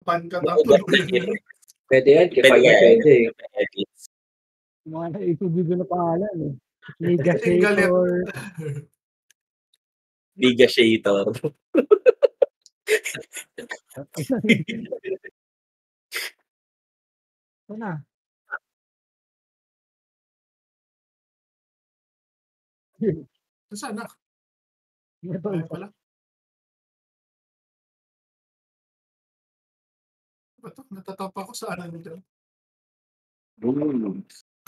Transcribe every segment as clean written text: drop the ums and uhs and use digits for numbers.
Pankatang tuluyan. Pwede yan, kay Pwede Palma yan. pwede eh. Mga naitubig na pangalan eh. Galit. Ligasator. Ligashator. Ito na. Sana. Ito Ay, pala. Bato, natatap ako sa ano nito.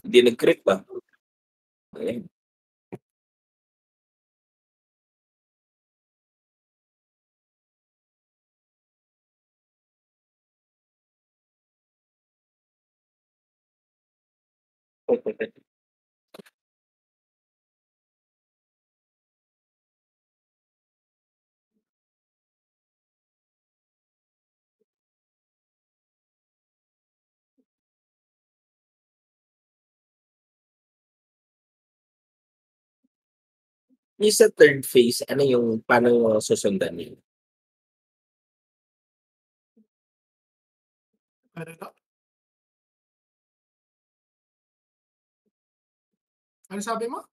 Hindi nag-crit ba? Ayan. Yung sa third phase, ano yung paano susundan niyo? Ano na? Ano sabi mo?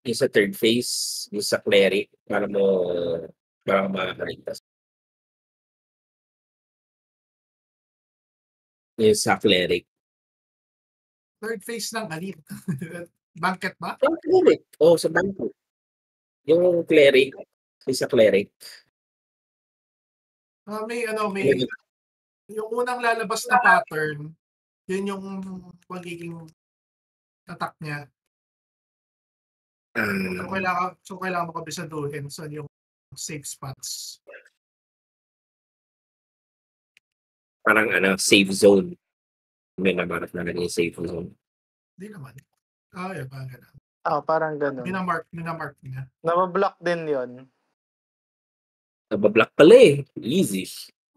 Yung sa third phase, yung sa cleric, para makakaligtas. Yung sa cleric. Third phase ng alin? Banket ba? Yung cleric. Sa banquet. Yung cleric. Yung sa cleric. May yung unang lalabas na pattern, yun yung magiging attack niya. So kailangan mo kabisaduhin sa yung safe spots. Parang safe zone. May nabanat na yung safe zone. Hindi naman. Yan, parang gano'n. Parang gano'n. Minamark niya. Nabablock din yon. Nabablock pala eh. Easy.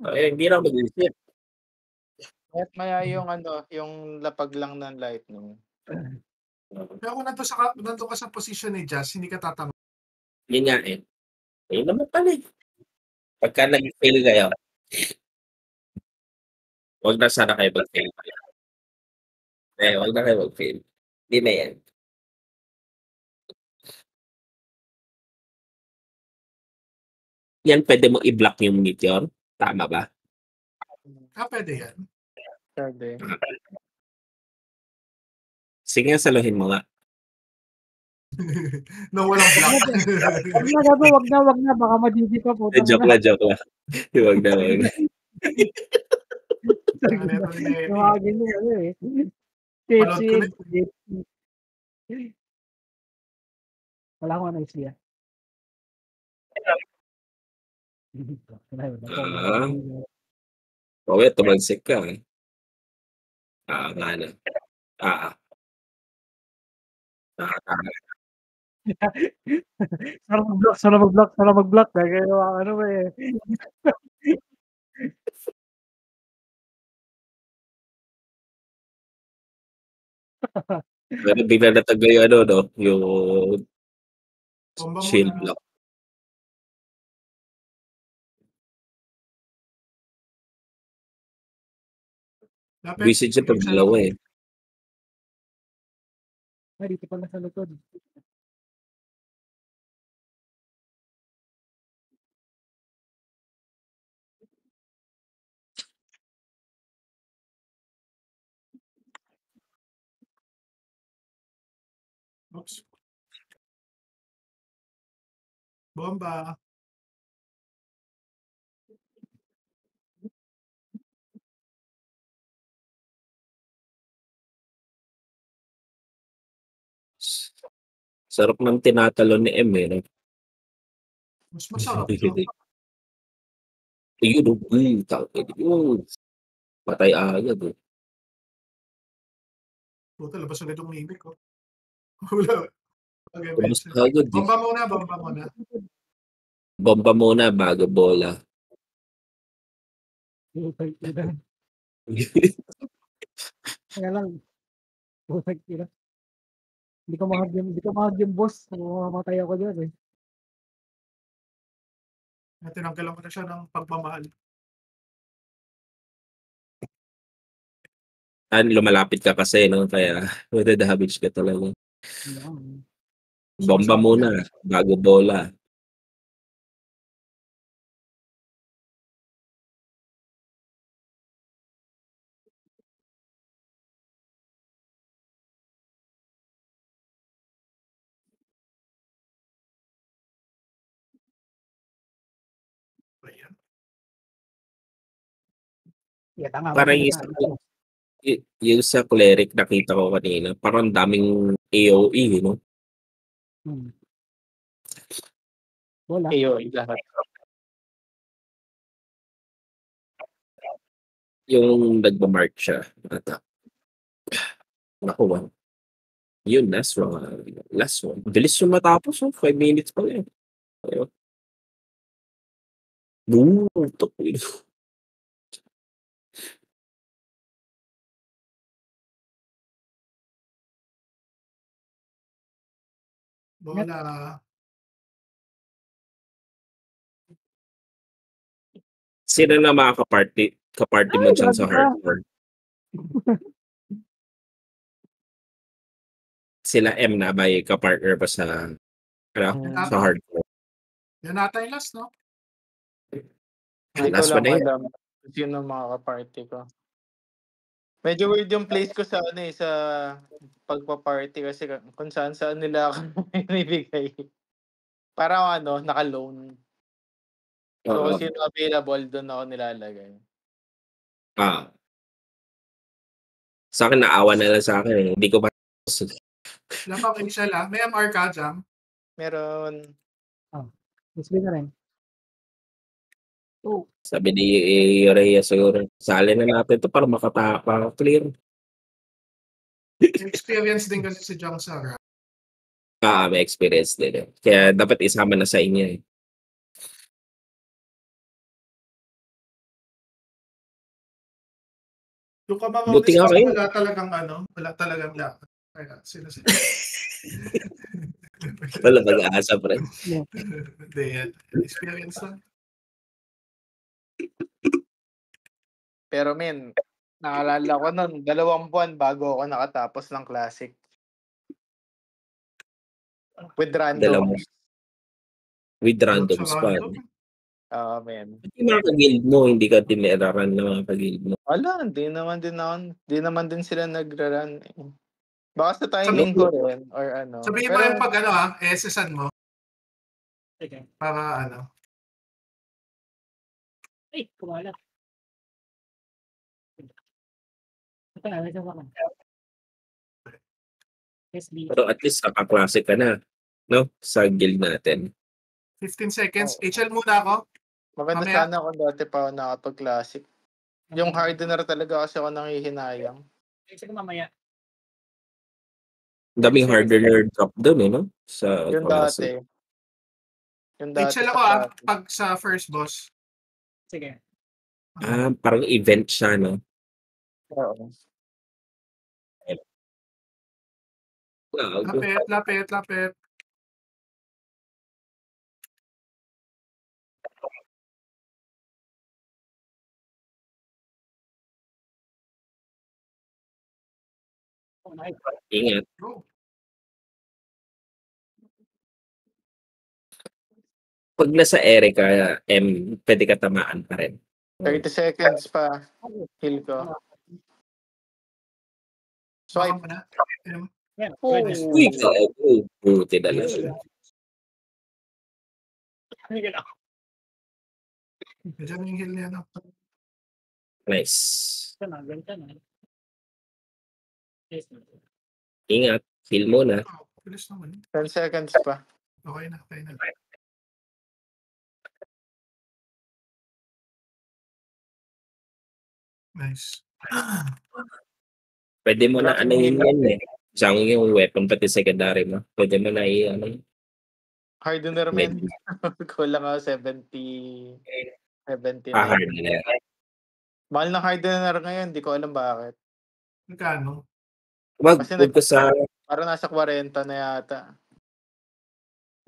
Hindi na mag-isip. At maya yung lapag lang ng lightning. Pero kung nandun ka sa position ni Jazz, hindi ka tatanong. Yun nga eh. Ayun naman pala eh. Pagka nag-fail kayo, huwag na sana kayo mag-fail. Huwag na kayo mag-fail. Hindi na yan. Yan, pwede mo i-block yung meteor? Tama ba? Pwede yan. Pwede. Sige nga, saluhin mo nga. No, walang block. Wag na. Baka madidi pa po. Joke lang. Huwag na. Tawagin mo eh. Palot ko na. Wala akong ano siya. Tumansik ka. Nga na. Sarap mag-block. Kaya ano ba eh. Pero bigla natagay yung shield block. Visit siya pag dalawa eh. Dito pala sa likod. Oops. Bomba. Sarap ng tinatalon ni M eh. Mas masarap ito. Yun. Patay agad eh. Puta, labas ulit yung mimic ko. Wala. Labas agad eh. Bomba muna. Bomba muna bago bola. Kaya lang. Hindi ko mahag yung boss. Mamatay ako dyan eh. Tinanggalan ko na siya ng pagmamahal. lumalapit ka kasi 'no, kaya mada-damage ka talaga. Ayan. Bomba Sumasabog muna yan. bago bola. Ayan. Yan na nga, Parang mabilis yung na. yung sa cleric nakita ko kanina, parang daming AOE 'no? Hmm. Wala. AOE lahat. Yung nagma-mark siya ata. Naku, yun last one. Bilis yung matapos 5 minutes pa lang. Ayun. Putok ina. Bola. Sino na mga kaparty mo Ay, diyan sa grabe ka. hardcore? Sila M na ba yung kapartner ba sa ano, Hmm. sa hardcore? Yan ata yung last, no? Hindi ko Last one lang na yun. alam kung sino mga ka-party ko. Medyo weird yung place ko sa ano, sa pagpa-party kasi kung saan-saan nila ako binibigay. Parang ano, naka-loan. So, kung Oo. sino available doon ako nilalagay. Ah. Sa'kin naawa na lang sa'kin, eh, hindi ko Wala pa ako initial, may MR ka, Jam? Meron. SB na rin. Oh, sabi ni Rhea siguro, sali na natin 'to para clear. May experience din kasi si Jam sa May experience din, eh. Kaya dapat isama na sa inyo, eh. Yung Kamamones Buti nga kasi kayo. wala talagang lakas. Kaya sila. Wala pag-asa pre. Hindi yan. Experience lang. Pero naalala ko nun, 2 buwan bago ako nakatapos ng classic. With randoms. With randoms Sa pa. random. Oo, men. Yung mga ka-guild mo, hindi ka tiniraran ng mga ka-guild mo. Wala, di naman din sila nagra-run. Baka sa timing ko rin or ano. Sabihin mo yung pag SSan mo sige. para Ay, kumalat. Ito na, nasa ako. SB. Pero at least naka-classic ka na, no? Sa guild natin. 15 seconds. Oo. HL muna ako. Maganda Mamaya. sana kung dati pa ako nakapag-classic. Yung hardener talaga kasi ako nanghihinayang. Sige mamaya. Daming hardener drop doon, eh, no? Sa Yung classic. dati. Yung dati HL sa ako classic. pag sa first boss. Sige. Parang event siya, no? Oo. Lapit. Oh, nice. Ingat. Go. Pag nasa ere ka, pwede ka tamaan pa rin. 30 seconds pa. Heal ko. Baka Swipe. mo na. Yan. Oh. Uy, gago. Buti na lang. Sige na. Medyo yung heal niya, no? Nice. Ito na, ganito na. Yes. Ingat. Heal mo na. Bilis naman. 10 seconds pa. Okay na. Nice. Pwede mo na yun yan, eh. Siyang yung weapon, pati secondary mo. Pwede mo na Hardener, men. Kulang ako 70. 79. hardener. Mahal ng hardener ngayon, di ko alam bakit. Magkano? Wag Kasi ka sa... parang nasa 40 na yata.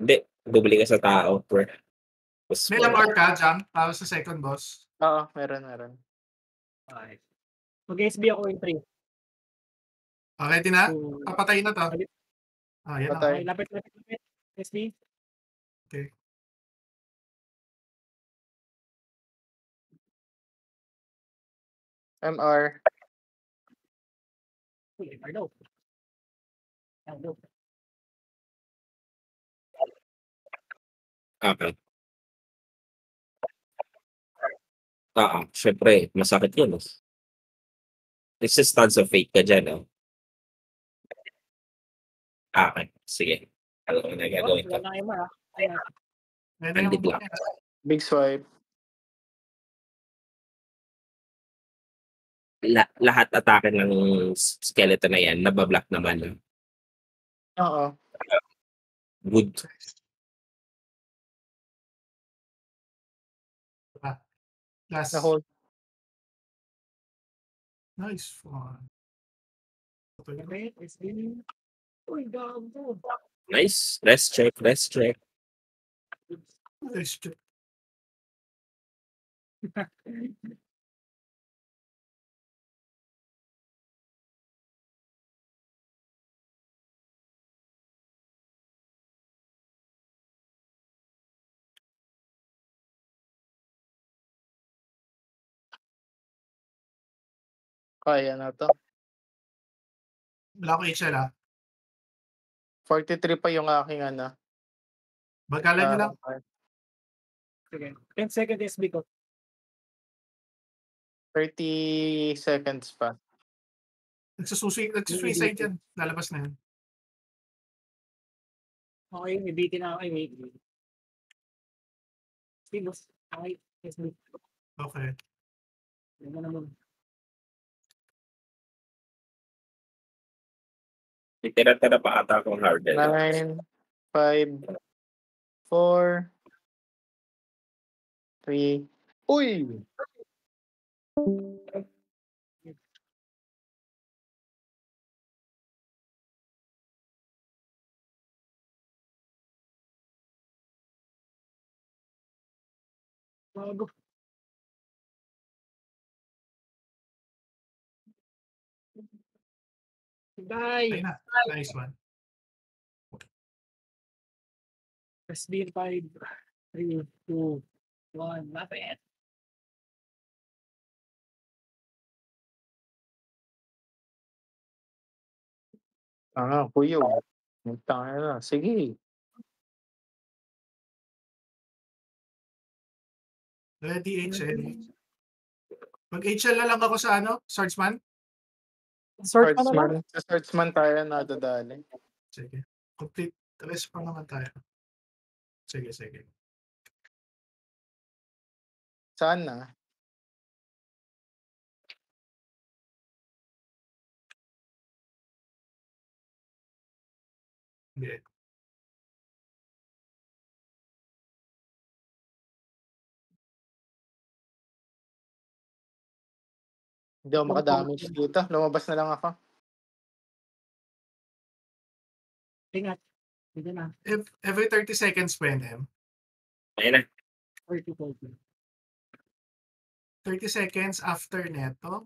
Hindi. Bumili ka sa tao. May MR ka, Jam, para sa second boss. Oo, meron. Okay. Mag-SB ako in 3. Ready na? to Papatayin na to. Balik. Yan na. Patay. okay, lapit. SB. Okay. MR. Uy, Arlo. Arlo. Okay. Syempre masakit yun, eh. Resistance of fate ka diyan, oh. Okay, sige. Alam ko na gagawin ko. Wala na MR, Ayan. Ready na Andid mo. lang. Big swipe. Lahat atake ng skeleton na yan nabablock naman. Oo. Good. Last. Na-hold. Nice one. Okay, SB. Uy, gago. Nice. Rest check. Nice check. Kaya na to. Wala ko HL, ah. 43 pa yung aking ano. Bagalan nyo lang. Sige. 10 seconds SB ko. 30 seconds pa. Nagsusuicide yan. Lalabas na yan. Okay, may BT na ako. Ay, wait. Stilos. Okay, SB. Okay. Yan mo naman. Tira-tira pa ata akong harden. 9, 5, 4, 3. Uy! Bago. Okay Bye. na. Nice one. SB 5, 3, 2, 1. Lapit. Kuyo. Tayo na. Sige. Ready HL. Mag HL na lang ako sa Swordsman. Sort pa na lang. Swordsman. Sa Swordsman tayo nadadali. Sige. Complete rest pa naman tayo. Sige. Saan na? Hindi. Hindi ako makadamage dito. Lumabas na lang ako. Ingat. Hindi na. Every 30 seconds pa yan, Ayun na. 30, 40. 30 seconds after neto.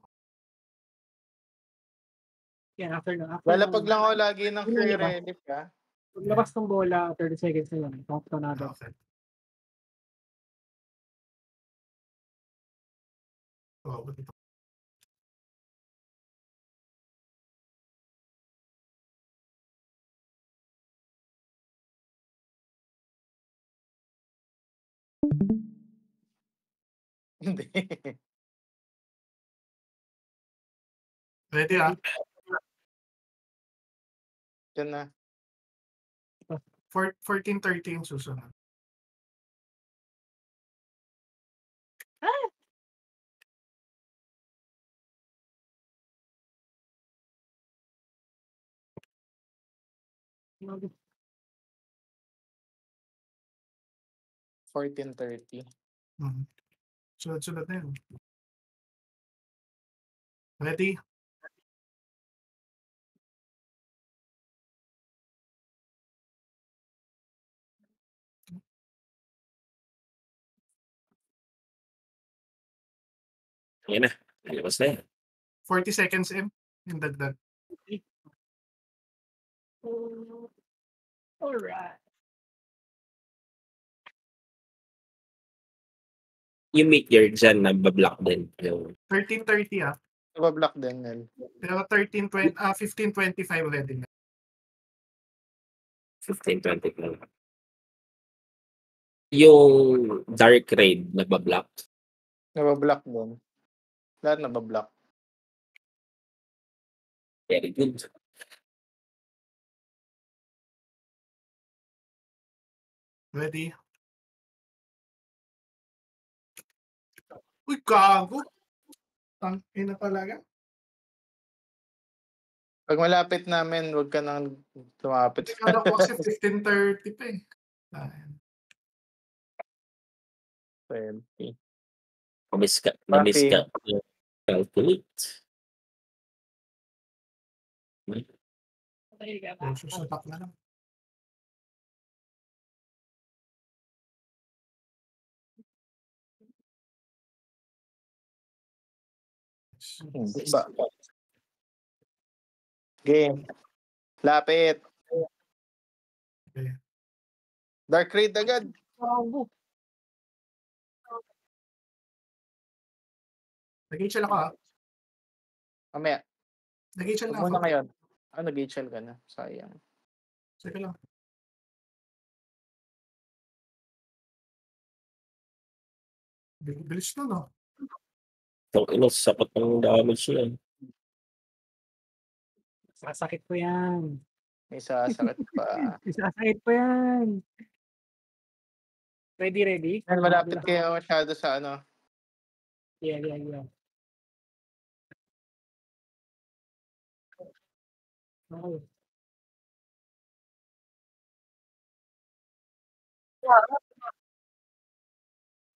Yan, after na. Lalapag lang ako lagi ng Yun free yun ba? relief, ha? Paglabas ng bola, 30 seconds na lang. Talk to another. Okay. Oh, buti pa. Hindi. Ready, ah? Diyan na. 14-13 susunod. Bago. 14:30. Sunod-sunod na yun. Ready? Ayun na. Ilabas na yan. 40 seconds, yung dagdag. Alright. Yung meteor dyan, nabablock din. Yung 13:30 ah. Nabablock din yan. Pero 15:25 ready na. 15-20 na lang. Yung dark raid, nabablock. Nabablock din. Lahat nabablock. Very good. Ready? Uy, gago! Tangina talaga. Pag malapit namin, huwag ka nang lumapit. Kala ko kasi 15:30 pa eh. Ayan. 20. Namiss ka. Calculate. Patay ka na. Susatak na lang. Hindi ba? Game. Lapit. Okay. Dark Raid agad. Gago. Nag-HL ako ah. Mamaya. Nag-HL na Huwag muna ako. ngayon. Nag-HL ka na. Sayang. Sige lang. Bilis na no. Itong ino, sapat ng damage niya. Sasakit ko yan. May sasakit pa. Sasakit ko yan. Ready? Dahil malapit kayo masyado sa ano. Yeah. Okay.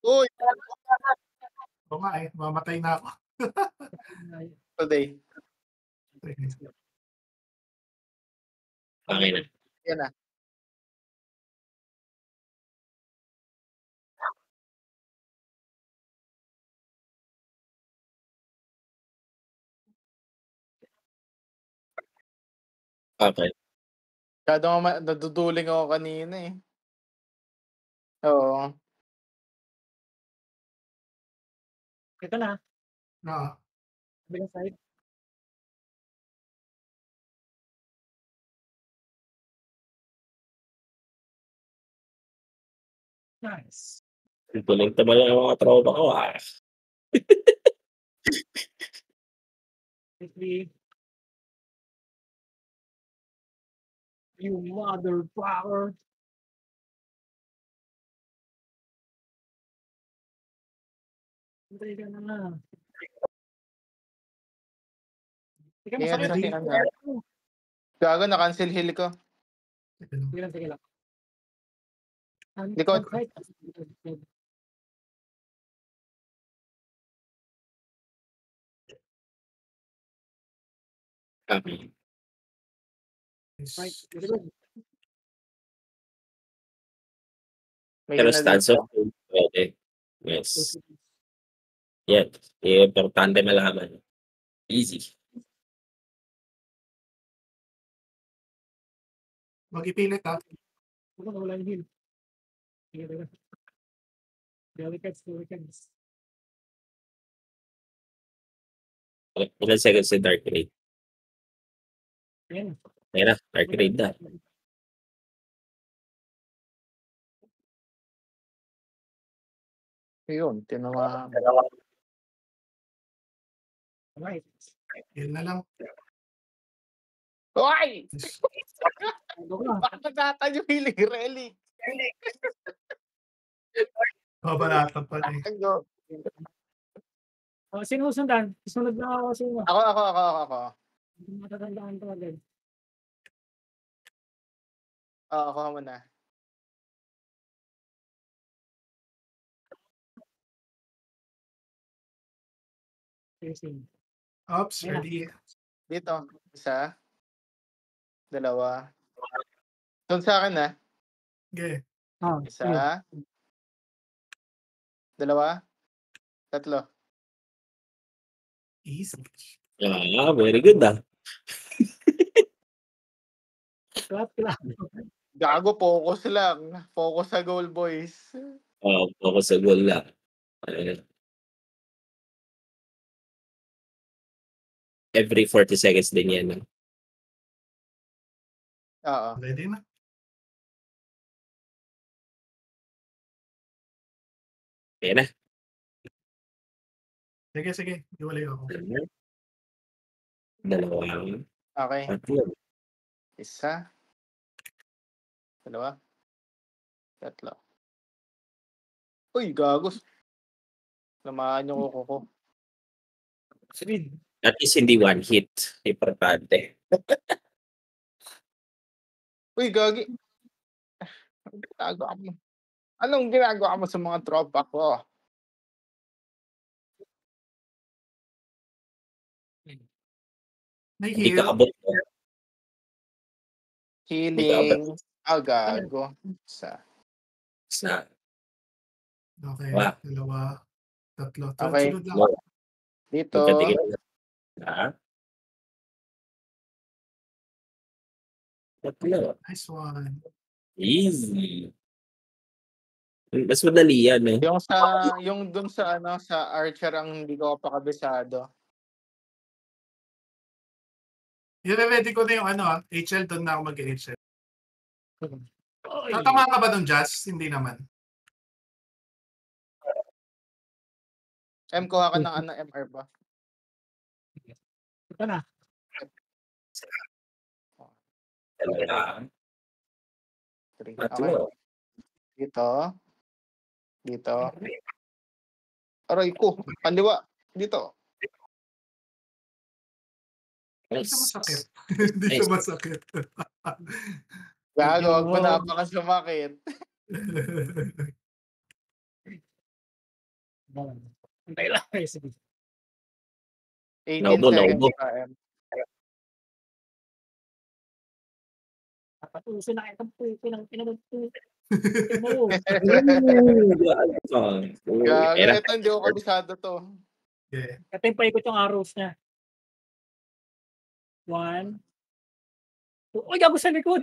Uy! Oo nga eh. Mamatay na ako. Today. Okay na. Yan na. Okay. Masyado naduduling ako kanina eh. Oo. Ito na. Ah, Bilang side. Nice. Tuling tamal ang mga tropa ko. Quickly. You motherfucker. Hintay ka na. Ikaw Yan, masakit. kasi ano. Gago, na-cancel heal ko. Sige lang. Likod. Okay. Right. Very good. May Pero heal na stance dito. of pwede. Yes. Yan. Importante malaman. Easy. mag-ipilit ah. Wala yung heal. Sige. Delicates. Ilan seconds si Dark Raid? Ayan. Ayun na. Dark Raid na. Yun, tinawa. Alright. Yun na lang. Uy! Ano ka? Bakit nagtatan yung healing relic? Babalatan pa eh. Tago. Sino sundan? Sunod na ako sino. Ako. Hindi matatandaan to agad. Ako muna. Facing. Oops, Ayan na. ready. Dito. Isa. Dalawa. Doon sa akin na. Okay. Isa. Dalawa. Tatlo. Easy. Very good ah. Shot lang. Gago, focus lang. Focus sa goal, boys. Focus sa goal lang. Every 40 seconds din yan. No? Oo. Ready na. Kaya na. Sige. Iwalay ako. Dalawa. Okay. Tatlo. Isa. Dalawa. Tatlo. Uy, gagos. Lamaan yung kuko ko. Speed. At least hindi one hit. Importante. Uy, gagi. Anong ginagawa mo? Anong ginagawa mo sa mga tropa ko? May Hindi ka heal. abot. Healing. Gago. Isa. Sa Okay. Wow. Dalawa. Tatlo. Okay. Sunod lang. Wow. Dito. Magkatingin. Tatlo. Nice one. Easy. Mas madali yan eh. Yung dun sa sa Archer ang hindi ko pa kabisado. I-ready ko na yung HL. Doon na ako mag-HL. Oy. Tatama ka ba doon, Jazz? Hindi naman. Kuha ka ng MR ba? Ito na. Dalawa. 3. Okay. Tatlo. Dito. Aray ko. Kaliwa. Dito. Hindi siya Nice. masakit. Hindi siya masakit. Gago. Wag mo napaka sumakit. Antay lang. Sige. 18 Naubo. seconds pa. Napatusin na itong puti ng pinagputi mo. Gago. Era. Ito hindi ko kabisado to. Okay. Ito yung paikot yung arrows niya. 1. 2. Uy, gago sa likod.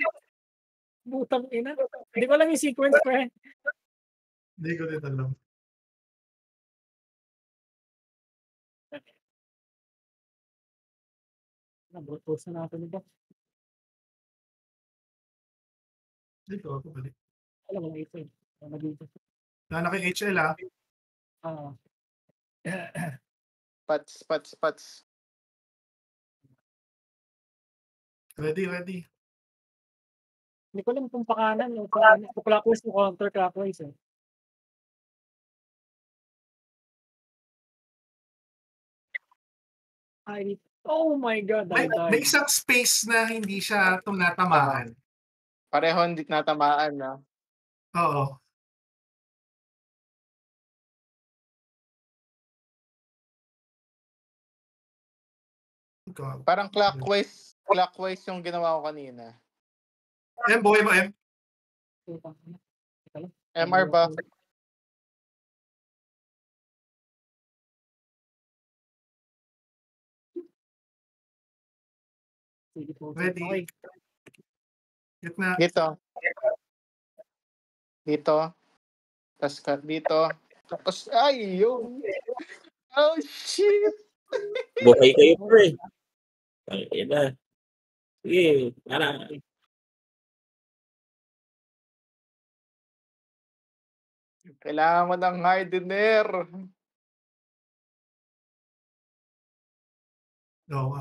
Butang ina. Hindi ko alam yung sequence, pre. Hindi ko din alam. Nabutos na natin ito. Hindi ko ako balik. Alam mo, ito eh. Nagdito. Nana kay HL Ah. Pats. Ready. Hindi ko alam kung pakanan o clockwise o counter-clockwise eh. Oh my God, I May died. isang space na hindi siya tumatamaan. Pareho hindi natamaan na. Oo. Parang clockwise yung ginawa ko kanina. Buhay mo, M. MR ba? Ready. Okay. Gitna. Dito. Tapos cut dito. Tapos, ay, yung. Oh, shit. Buhay kayo pre. Ang ina. Sige. Para. Kailangan mo ng hardener. Oo.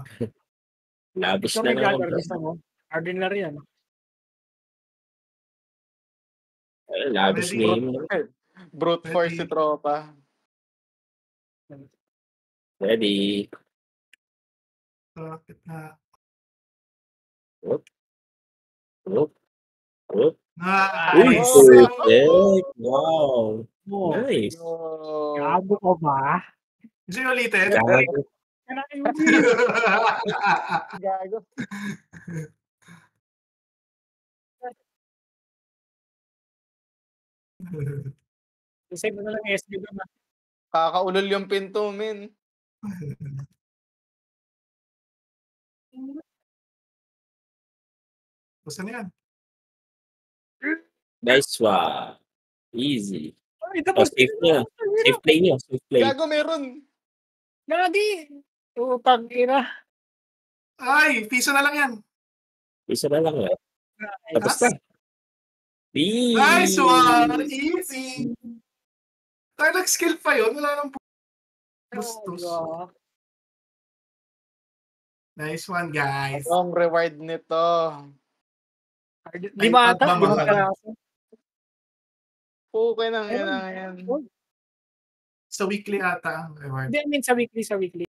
Labis Ikaw na may naman. gagawin gusto mo. Ordinary yan. Labis Ready? game. Brute force si tropa. Ready. Gitna. Whoop. Nice. Perfect. Wow. Oh, Nice. gago ka ba? Sino ulitin? Gago. Gago. Isip mo na lang SB doon. Kakaulol yung pinto, men. Basta na yan. Nice one. Easy. Ay, Oh, tapos. safe niya. Safe play niya. Safe play. Gago, meron. Lagi. Utang ina. Ay, piso na lang yan. Isa na lang. Tapos Nice. na. Easy. Nice one! Easy! Tayo nag-skill pa yun. Wala nang bustos. Nice one, guys. Ang reward nito. Lima ata. pagmamahal. Limang peraso. Okay na yan. Sa weekly ata ang reward. Hindi, I mean sa weekly.